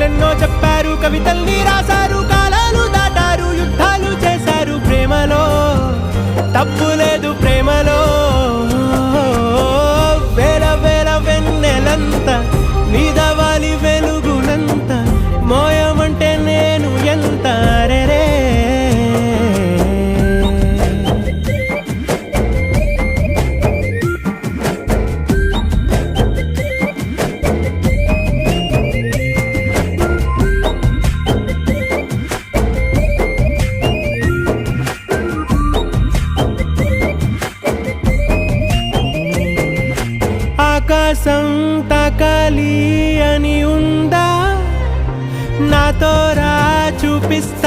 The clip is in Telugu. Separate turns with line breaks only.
కథలెన్నో చెప్పారు, కవితల్ని రాశారు, కాలాలు దాటారు, యుద్ధాలు చేశారు. ప్రేమలో తప్పు లేదు, ప్రేమలో వేల వేల వెన్నెలంత నీదవాలి వెలుగునంత మోయమంటే నేను ఎంత రే. ఆకాశం తాకాలి అని ఉందా, నాతో రా చూపిస్తా.